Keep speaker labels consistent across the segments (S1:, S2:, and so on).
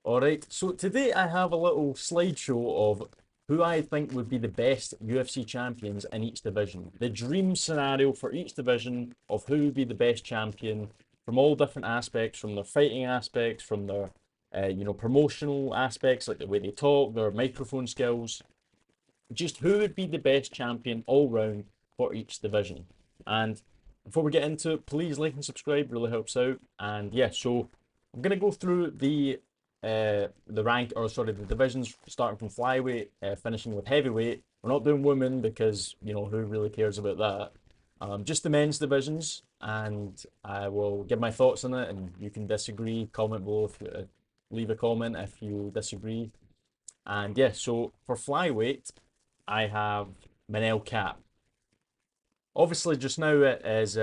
S1: Alright, so today I have a little slideshow of who I think would be the best UFC champions in each division. The dream scenario for each division of who would be the best champion from all different aspects, from their fighting aspects, from their promotional aspects, like the way they talk, their microphone skills. Just who would be the best champion all round for each division. And before we get into it, please like and subscribe, really helps out. And yeah, so I'm gonna go through the rank, or sorry, the divisions, starting from flyweight, finishing with heavyweight. We're not doing women because who really cares about that. Just the men's divisions, and I will give my thoughts on it, and you can disagree. Comment below if leave a comment if you disagree. And yeah, so for flyweight, I have Manel Cap. Obviously, just now it is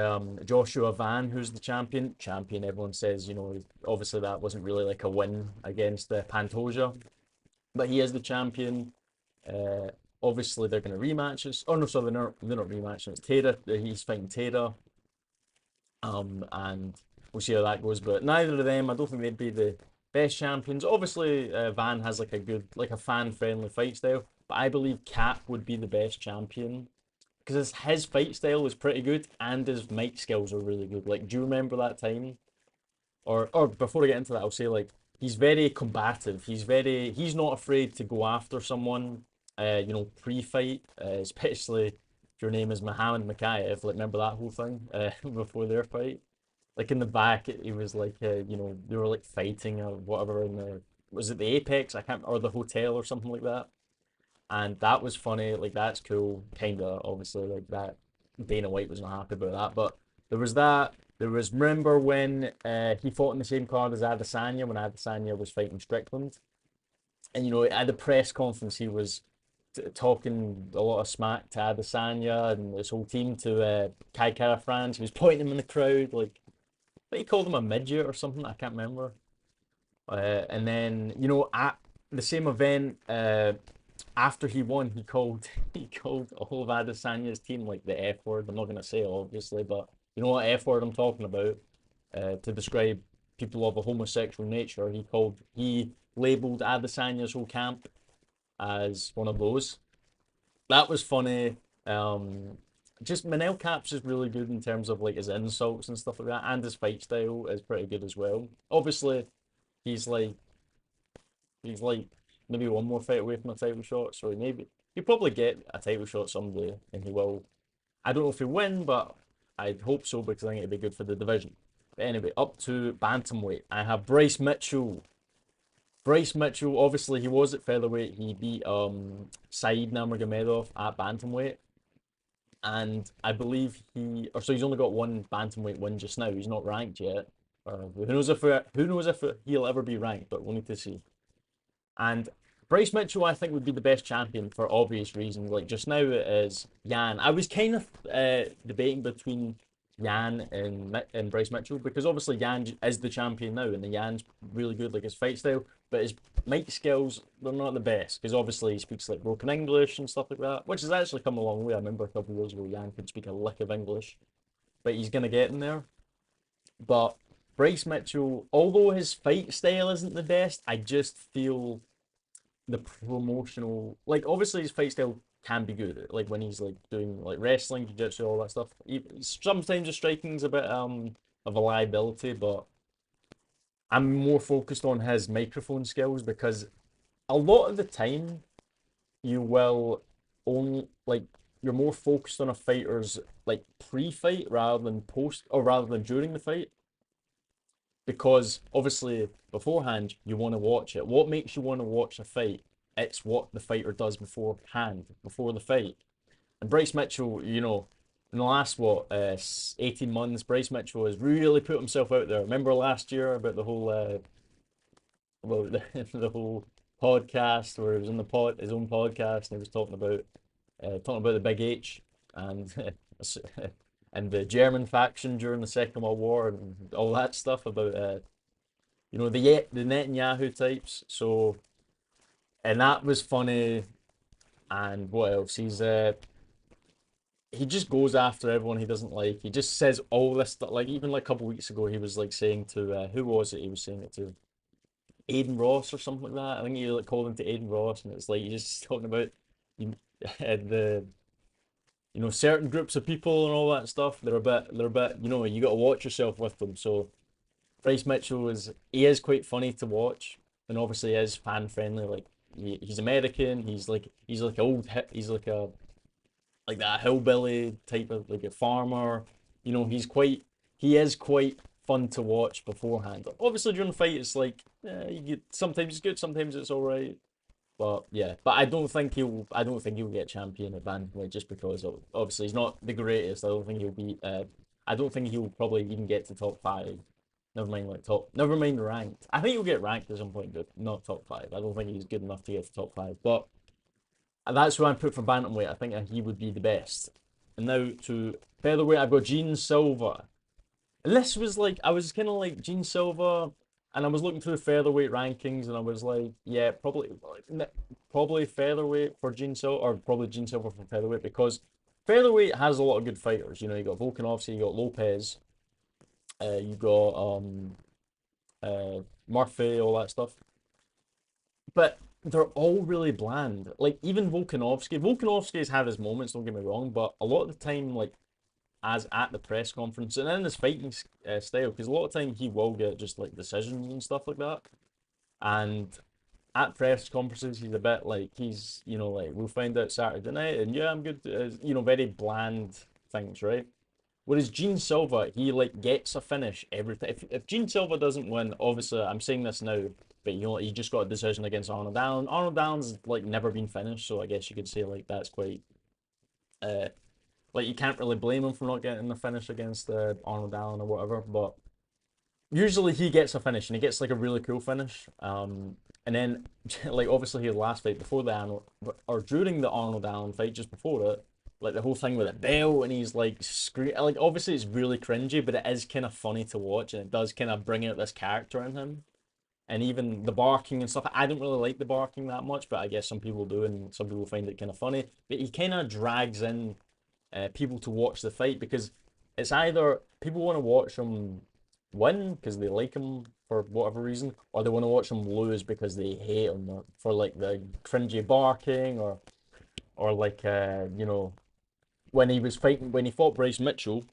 S1: Joshua Van who's the champion. Champion, everyone says, obviously that wasn't really like a win against Pantoja, but he is the champion. Uh, Obviously, they're going to rematch us. Oh no, sorry, they're not rematching. It's Taylor. He's fighting Taylor. And we'll see how that goes. But neither of them, I don't think they'd be the best champions. Obviously, Van has like a good, like a fan-friendly fight style, but I believe Cap would be the best champion because his fight style is pretty good and his mic skills are really good. Like, do you remember that time? Or before I get into that, I'll say like he's very combative. He's not afraid to go after someone. Pre-fight, especially if your name is Muhammad Makayev. Like, remember that whole thing before their fight? Like in the back, he was like, they were like fighting or whatever in the, was it the Apex? I can't, or the hotel or something like that. And that was funny. Like, that's cool. Kinda, obviously, like that. Dana White was not happy about that, but there was that. There was, remember when he fought in the same card as Adesanya when Adesanya was fighting Strickland, and at the press conference he was talking a lot of smack to Adesanya and his whole team to Kai Kara France. He was pointing him in the crowd like, I think he called him a midget or something. I can't remember. And then at the same event, after he won, he called he called all of Adesanya's team like the F word. I'm not gonna say it, obviously, but you know what F word I'm talking about. To describe people of a homosexual nature, he labeled Adesanya's whole camp as one of those. That was funny. Just Manel Caps is really good in terms of like his insults and stuff like that, and his fight style is pretty good as well. Obviously, he's like he's like maybe one more fight away from a title shot, so he'll probably get a title shot someday, and he will. I don't know if he'll win, but I'd hope so because I think it'd be good for the division. But anyway, up to bantamweight, I have Bryce Mitchell. Bryce Mitchell, obviously, he was at featherweight. He beat Saeed Nurmagomedov at bantamweight, and I believe he's only got one bantamweight win just now. He's not ranked yet. Who knows if he'll ever be ranked, but we'll need to see. And Bryce Mitchell, I think, would be the best champion for obvious reasons. Like just now, it is Yan. I was kind of debating between Yan and Bryce Mitchell because obviously Yan is the champion now, and the Yan's really good, like his fight style, but his mic skills they're not the best because obviously he speaks like broken English and stuff like that, which has actually come a long way. I remember a couple of years ago Yan could speak a lick of English, but he's gonna get in there. But Bryce Mitchell, although his fight style isn't the best, I just feel the promotional, obviously his fight style can be good. Like when he's like doing like wrestling, jiu-jitsu, all that stuff. Sometimes the striking's a bit of a liability, but I'm more focused on his microphone skills because a lot of the time you will only like you're more focused on a fighter's like pre-fight rather than post or rather than during the fight because obviously beforehand you want to watch it. What makes you want to watch a fight? It's what the fighter does beforehand, before the fight. And Bryce Mitchell, in the last 18 months, Bryce Mitchell has really put himself out there. Remember last year about the whole about the whole podcast where he was in his own podcast and he was talking about the Big H and and the German faction during the Second World War and all that stuff about the Netanyahu types. So and that was funny. And what else? He just goes after everyone he doesn't like. He just says all this stuff. Like even like a couple of weeks ago, he was like saying to who was it? He was saying it to. Aiden Ross or something like that. I think you like called him to Aiden Ross, and it's like you're just talking about you, the certain groups of people and all that stuff. They're a bit you got to watch yourself with them. So Bryce Mitchell is quite funny to watch, and obviously is fan friendly. Like he's American. He's like old. He's like that hillbilly type of like a farmer. He is quite fun to watch beforehand. Obviously during the fight it's like you get sometimes it's good, sometimes it's alright. But yeah, but I don't think he'll get champion at bantamweight just because obviously he's not the greatest. I don't think he'll be I don't think he'll probably even get to top five. Never mind ranked. I think he'll get ranked at some point, but not top five. I don't think he's good enough to get to top five. But that's who I put for bantamweight. I think he would be the best. And now to featherweight, I've got Gene Silva. And this was like I was kind of like Gene Silva, and I was looking through the featherweight rankings, and I was like, yeah, probably featherweight for Gene Silva, or probably Gene Silva for featherweight because featherweight has a lot of good fighters. You got Volkanovski, you got Lopez, you got Murphy, all that stuff. But they're all really bland. Like even Volkanovski's had his moments. Don't get me wrong, but a lot of the time, like as at the press conference and in his fighting style, because a lot of time he will get just like decisions and stuff like that. And at press conferences, he's a bit like like we'll find out Saturday night, and yeah, I'm good. Very bland things, right? Whereas Gene Silva, he like gets a finish every time. If Gene Silva doesn't win, obviously I'm saying this now, but he just got a decision against Arnold Allen. Arnold Allen's like never been finished, so I guess you could say like that's quite uh like you can't really blame him for not getting the finish against Arnold Allen or whatever. But usually he gets a finish and he gets like a really cool finish. And then like obviously his last fight before the Arnold or during the Arnold Allen fight just before it, like the whole thing with the bell and he's like scream like obviously it's really cringy, but it is kind of funny to watch and it does kind of bring out this character in him. And even the barking and stuff, I don't really like the barking that much, but I guess some people do, and some people find it kind of funny. But he kind of drags in people to watch the fight because it's either people want to watch him win because they like him for whatever reason, or they want to watch him lose because they hate him for like the cringy barking or like when he fought Bryce Mitchell,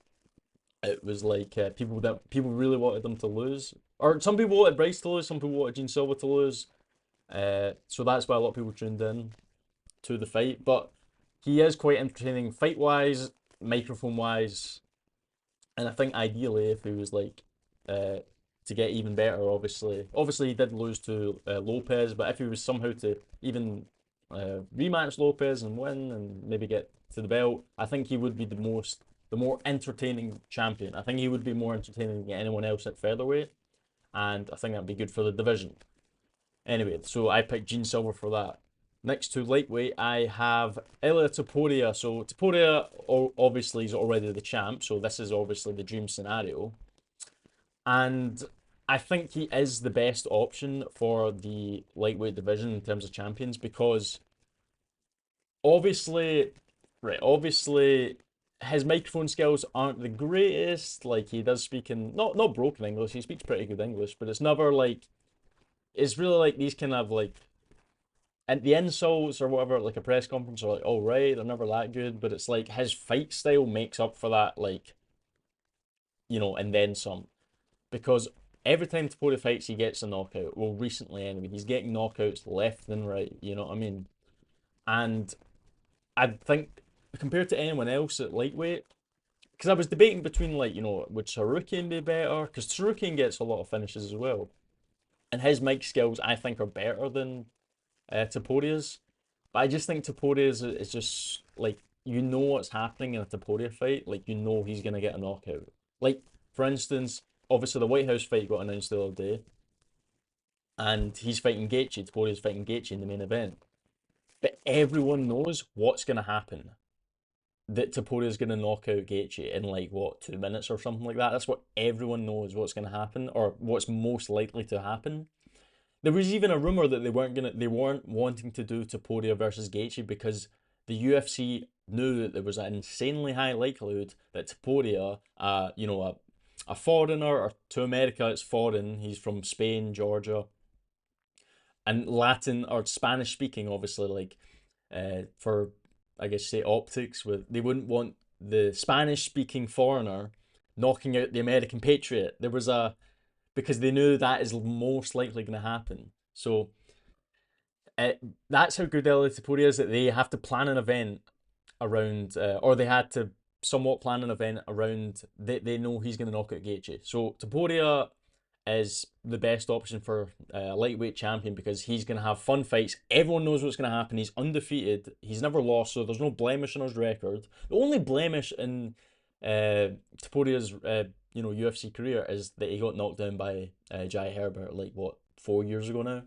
S1: it was like people really wanted him to lose, or some people wanted Bryce to lose, some people wanted Gene Silva to lose. So that's why a lot of people tuned in to the fight. But he is quite entertaining fight wise, microphone wise, and I think ideally if he was like uh to get even better, obviously he did lose to Lopez, but if he was somehow to even rematch Lopez and win and maybe get to the belt, I think he would be the more entertaining champion. I think he would be more entertaining than anyone else at featherweight, and I think that'd be good for the division. Anyway, so I picked Gene Silver for that. Next to lightweight, I have Ilia Topuria. So Topuria obviously is already the champ, so this is obviously the dream scenario. And I think he is the best option for the lightweight division in terms of champions because obviously, right, obviously his microphone skills aren't the greatest. Like he does speak in not broken English, he speaks pretty good English, but it's really like these kind of like and the insults or whatever, like a press conference, are like, "Oh right, they're never that good," but it's like his fight style makes up for that, like and then some. Because every time Topuria fights, he gets a knockout. Well, recently anyway, he's getting knockouts left and right. You know what I mean? And I think compared to anyone else at lightweight, because I was debating between like would Sarukian be better? Because Sarukian gets a lot of finishes as well, and his mic skills I think are better than Topuria's. But I just think Topuria is just like what's happening in a Topuria fight. Like he's gonna get a knockout. Like for instance, obviously the White House fight got announced the other day, and he's fighting Gaethje. Topuria's fighting Gaethje in the main event. But everyone knows what's gonna happen. That Topuria's gonna knock out Gaethje in like what 2 minutes or something like that. That's what everyone knows what's gonna happen or what's most likely to happen. There was even a rumor that they weren't wanting to do Topuria versus Gaethje because the UFC knew that there was an insanely high likelihood that Topuria, a foreigner or to America it's foreign. He's from Spain, Georgia. and Latin or Spanish speaking, obviously, like for I guess say optics, with they wouldn't want the Spanish speaking foreigner knocking out the American patriot. There was a because they knew that is most likely going to happen. So uh, that's how good El Taporia is, that they have to plan an event around, or they had to somewhat plan an event around. They know he's going to knock out Gaethje. So Taporia is the best option for a lightweight champion because he's going to have fun fights. Everyone knows what's going to happen. He's undefeated. He's never lost, so there's no blemish on his record. The only blemish in Taporia's UFC career is that he got knocked down by Jai Herbert like what 4 years ago now.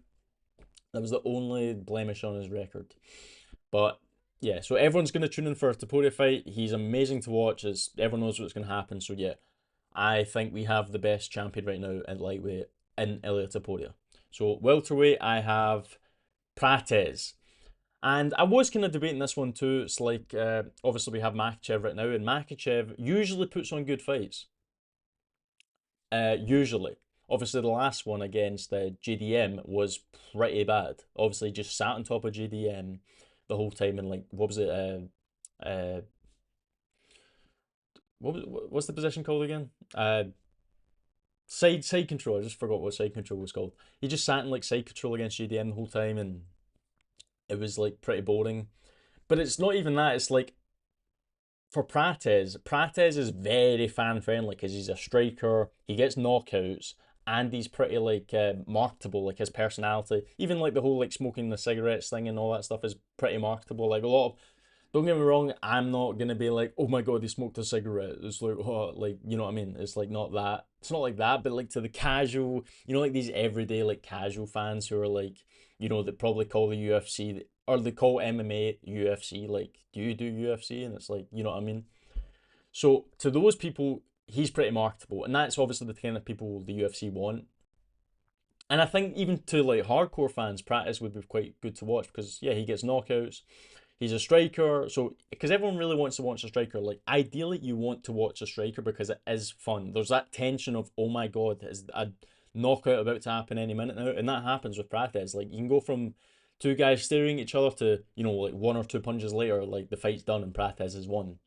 S1: That was the only blemish on his record. But yeah, so everyone's going to tune in for a Taporia fight. He's amazing to watch. As everyone knows what's going to happen. So yeah, I think we have the best champion right now at lightweight in Ilia Taporia. So welterweight, I have Prates. And I was kind of debating this one too. It's like, obviously we have Makhachev right now, and Makhachev usually puts on good fights. Usually. Obviously the last one against JDM was pretty bad. Obviously just sat on top of JDM the whole time, and like, what was it? What's the position called again? Side control. I just forgot what side control was called. He just sat in like side control against JDM the whole time, and it was like pretty boring. But it's not even that. It's like for Prates is very fan friendly because he's a striker. He gets knockouts, and he's pretty like marketable. Like his personality, even like the whole like smoking the cigarettes thing and all that stuff is pretty marketable. Like a lot of, don't get me wrong, I'm not gonna be like, oh my god, he smoked a cigarette. It's like, oh, like, you know what I mean? It's like not that. It's not like that, but like to the casual, like these everyday like casual fans who are like, that probably call the UFC or they call MMA UFC. Like, do you do UFC? And it's like, you know what I mean? So to those people, he's pretty marketable, and that's obviously the kind of people the UFC want. And I think even to like hardcore fans, Pratis would be quite good to watch because yeah, he gets knockouts. He's a striker, so because everyone really wants to watch a striker. Like ideally, you want to watch a striker because it is fun. There's that tension of oh my god, is a knockout about to happen any minute now, and that happens with Prates. Like you can go from two guys staring at each other to like one or two punches later, like the fight's done and Prates has won.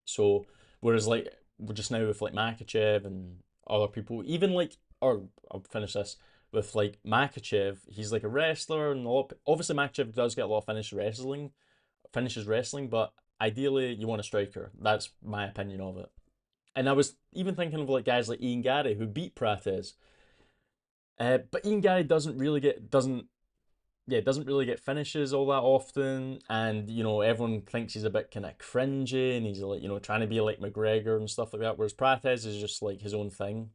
S1: So whereas like we're just now with like Makhachev and other people, even like, or I'll finish this with like Makhachev, he's like a wrestler, and obviously Makhachev does get a lot of finishes wrestling, but ideally you want a striker. That's my opinion of it. And I was even thinking of like guys like Ian Gary who beat Prates, but Ian Gary doesn't really get finishes all that often, and everyone thinks he's a bit kind of cringy, and he's like trying to be like McGregor and stuff like that. Whereas Prates is just like his own thing.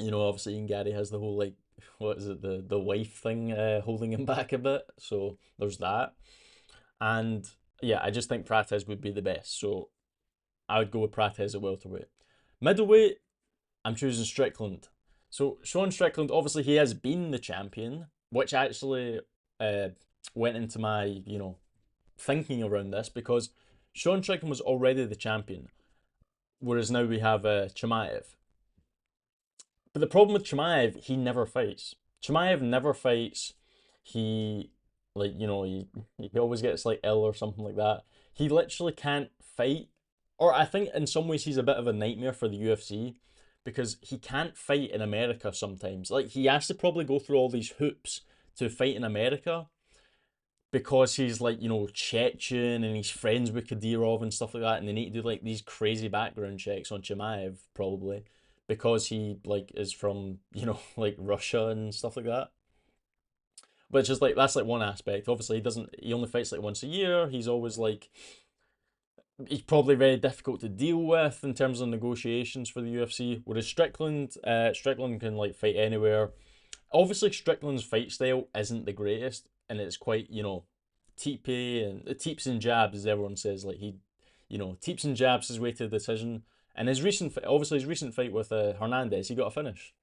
S1: Obviously Ian Gary has the whole like what is it the wife thing holding him back a bit. So there's that, and yeah, I just think Prates would be the best. So I would go with Prates at welterweight. Middleweight, I'm choosing Strickland. So Sean Strickland, obviously he has been the champion, which actually uh, went into my, thinking around this because Sean Strickland was already the champion, whereas now we have Chimaev. But the problem with Chimaev, he never fights. Chimaev never fights. He, like, he always gets like ill or something like that. He literally can't fight, or I think in some ways he's a bit of a nightmare for the UFC because he can't fight in America sometimes. Like he has to probably go through all these hoops to fight in America because he's like, Chechen and he's friends with Kadyrov and stuff like that, and they need to do like these crazy background checks on Chimaev probably because he like is from, like Russia and stuff like that. But it's just like that's like one aspect. Obviously he only fights like once a year. He's probably very difficult to deal with in terms of negotiations for the UFC. Whereas Strickland can like fight anywhere. Obviously, Strickland's fight style isn't the greatest, and it's quite teepy and teeps and jabs, as everyone says. Like he, teeps and jabs his way to the decision. And his recent fight with Hernandez, he got a finish,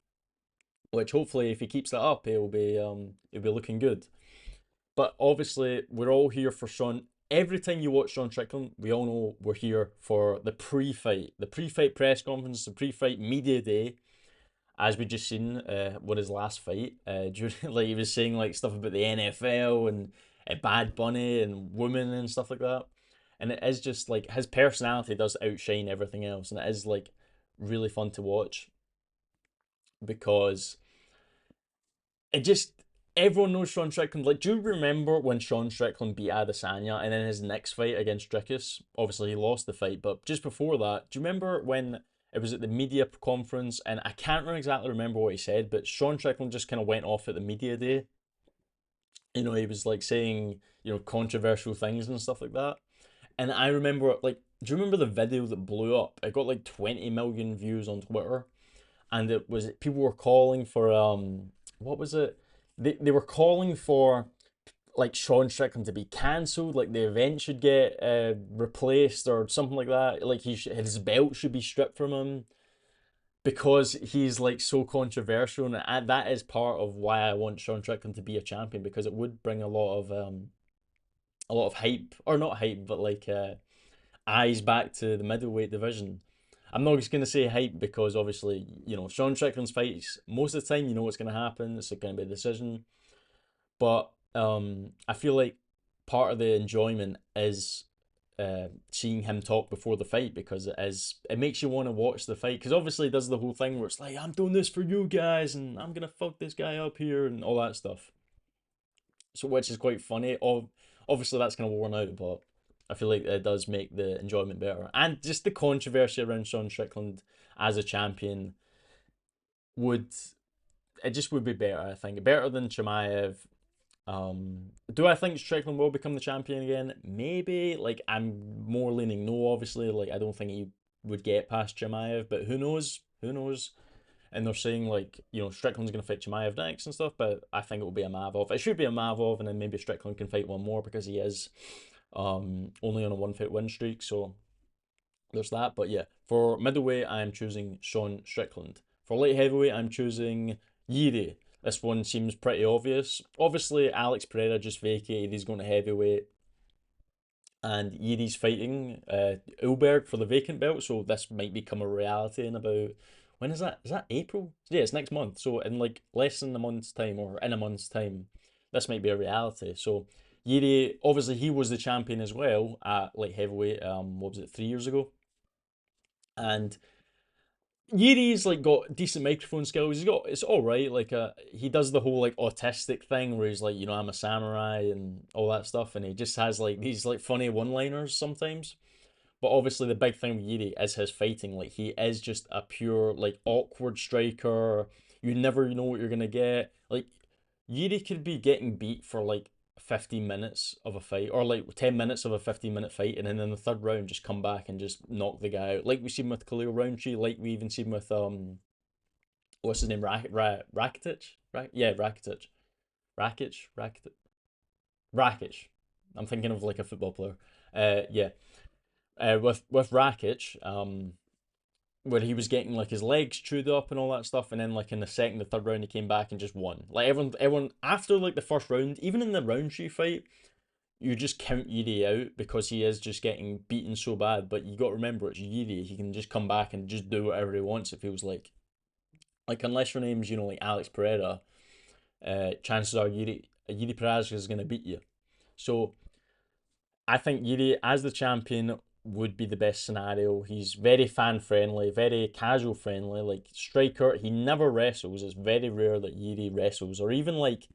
S1: which hopefully, if he keeps that up, he'll be looking good. But obviously, we're all here for Sean. Every time you watch Sean Strickland, we all know we're here for the pre-fight press conference, the pre-fight media day, as we just seen with his last fight, during, like he was saying like stuff about the NFL and Bad Bunny and women and stuff like that. And it is just like his personality does outshine everything else, and it is like really fun to watch because it just everyone knows Sean Strickland. Like, do you remember when Sean Strickland beat Adesanya and then his next fight against Dricus? Obviously, he lost the fight, but just before that, do you remember when it was at the media conference? And I can't exactly remember what he said, but Sean Strickland just kind of went off at the media day. You know, he was like saying, controversial things and stuff like that. And I remember, like, do you remember the video that blew up? It got like 20 million views on Twitter, and it was people were calling for what was it? They were calling for like Sean Strickland to be cancelled, like the event should get replaced or something like that. Like his belt should be stripped from him because he's like so controversial, and that is part of why I want Sean Strickland to be a champion, because it would bring a lot of hype, or not hype, but like eyes back to the middleweight division. I'm not just gonna say hype because obviously Sean Strickland's fights most of the time you know what's gonna happen. It's gonna be a decision, but I feel like part of the enjoyment is seeing him talk before the fight, because it makes you want to watch the fight, because obviously he does the whole thing where it's like, I'm doing this for you guys and I'm gonna fuck this guy up here and all that stuff. So which is quite funny. Obviously that's kind of worn out, but I feel like it does make the enjoyment better. And just the controversy around Sean Strickland as a champion would it just would be better, I think. Better than Chimaev. Do I think Strickland will become the champion again? Maybe. Like, I'm more leaning no, obviously. Like, I don't think he would get past Chimaev, but who knows? Who knows? And they're saying, like, Strickland's going to fight Chimaev next and stuff, but I think it will be a Mavov. It should be a Mavov, and then maybe Strickland can fight one more because he is only on a 1 fight win streak, so there's that. But yeah, for middleweight, I'm choosing Sean Strickland. For light heavyweight, I'm choosing Yiri. This one seems pretty obvious. Obviously, Alex Pereira just vacated. He's going to heavyweight. And Yiri's fighting Ulberg for the vacant belt. So this might become a reality in about... When is that? Is that April? Yeah, it's next month. So in like less than a month's time, or in a month's time, this might be a reality. So Yiri, obviously he was the champion as well at light heavyweight, what was it, 3 years ago? And Yuri's like got decent microphone skills. It's all right. Like he does the whole like autistic thing where he's like, I'm a samurai and all that stuff, and he just has like these like funny one-liners sometimes. But obviously the big thing with Yuri is his fighting. Like he is just a pure like awkward striker. You never know what you're gonna get. Like Yuri could be getting beat for like 15 minutes of a fight, or like 10 minutes of a 15-minute fight, and then in the third round just come back and just knock the guy out, like we've seen with Khalil Roundtree, like we even seen with what's his name, Rakitic, yeah, Rakic. I'm thinking of like a football player. Yeah, with Rakic, where he was getting like his legs chewed up and all that stuff, and then like in the second, the third round, he came back and just won. Like everyone after like the first round, even in the Roundtree fight, you just count Yuri out because he is just getting beaten so bad. But you got to remember, it's Yuri. He can just come back and just do whatever he wants. It feels like unless your name's like Alex Pereira, chances are Yuri Perez is gonna beat you. So I think Yuri as the champion would be the best scenario. He's very fan friendly, very casual friendly, like striker. He never wrestles. It's very rare that Yuri wrestles or even like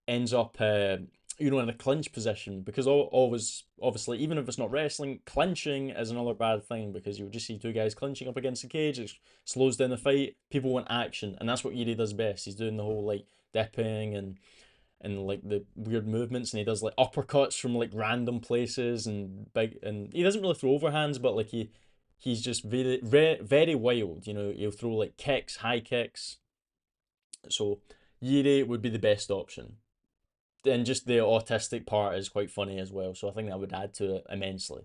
S1: ends up in a clinch position, because always obviously, even if it's not wrestling, clinching is another bad thing, because you would just see two guys clinching up against the cage. It slows down the fight. People want action, and that's what Yuri does best. He's doing the whole like dipping and like the weird movements, and he does like uppercuts from like random places and big, and he doesn't really throw overhands, but like he's just very wild. He'll throw like kicks, high kicks. So Yuri would be the best option. And just the autistic part is quite funny as well, so I think that would add to it immensely.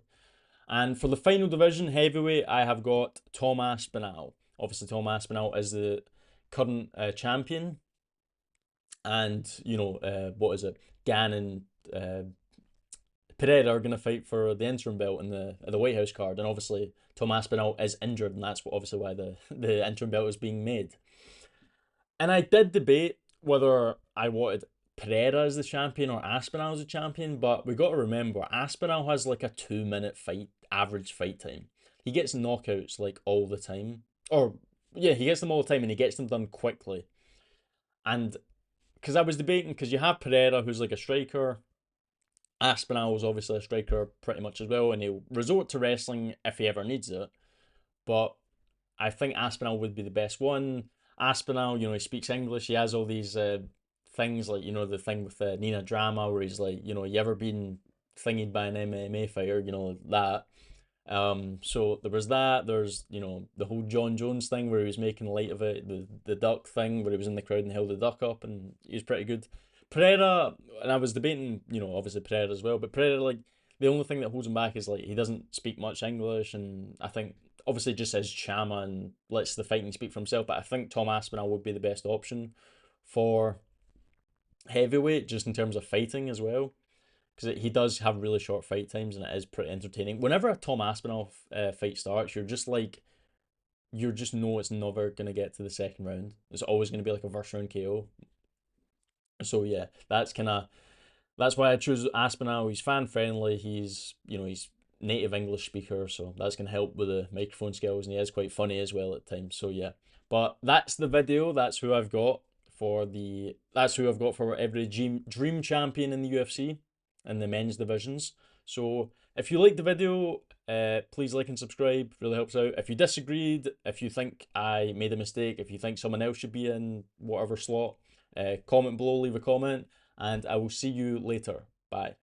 S1: And for the final division, heavyweight, I have got Tom Aspinall. Obviously, Tom Aspinall is the current champion, and what is it? Gan and Pereira are going to fight for the interim belt in the White House card, and obviously Tom Aspinall is injured, and that's obviously why the interim belt is being made. And I did debate whether I wanted Pereira as the champion or Aspinall as the champion, but we got to remember Aspinall has like a 2 minute fight average fight time. He gets knockouts like all the time, or yeah, he gets them all the time, and he gets them done quickly. And because I was debating, because you have Pereira who's like a striker, Aspinall was obviously a striker pretty much as well, and he'll resort to wrestling if he ever needs it. But I think Aspinall would be the best one. Aspinall, he speaks English. He has all these things like the thing with Nina Drama where he's like, you ever been thingied by an MMA fighter, that. So there was that. There's the whole John Jones thing where he was making light of it. The duck thing where he was in the crowd and held the duck up, and he was pretty good. Pereira, and I was debating, obviously Pereira as well, but Pereira, like, the only thing that holds him back is like he doesn't speak much English, and I think obviously just says Chama and lets the fighting speak for himself. But I think Tom Aspinall would be the best option for heavyweight, just in terms of fighting as well, because he does have really short fight times and it is pretty entertaining. Whenever a Tom Aspinall fight starts, you're just like you just know it's never gonna get to the second round. It's always gonna be like a first round KO. So yeah, that's why I choose Aspinall. He's fan friendly. He's native English speaker, so that's gonna help with the microphone skills, and he is quite funny as well at times. So yeah, but that's the video. That's who I've got for every dream champion in the UFC in the men's divisions. So if you liked the video, please like and subscribe. Really helps out. If you disagreed, if you think I made a mistake, if you think someone else should be in whatever slot, comment below, leave a comment, and I will see you later. Bye.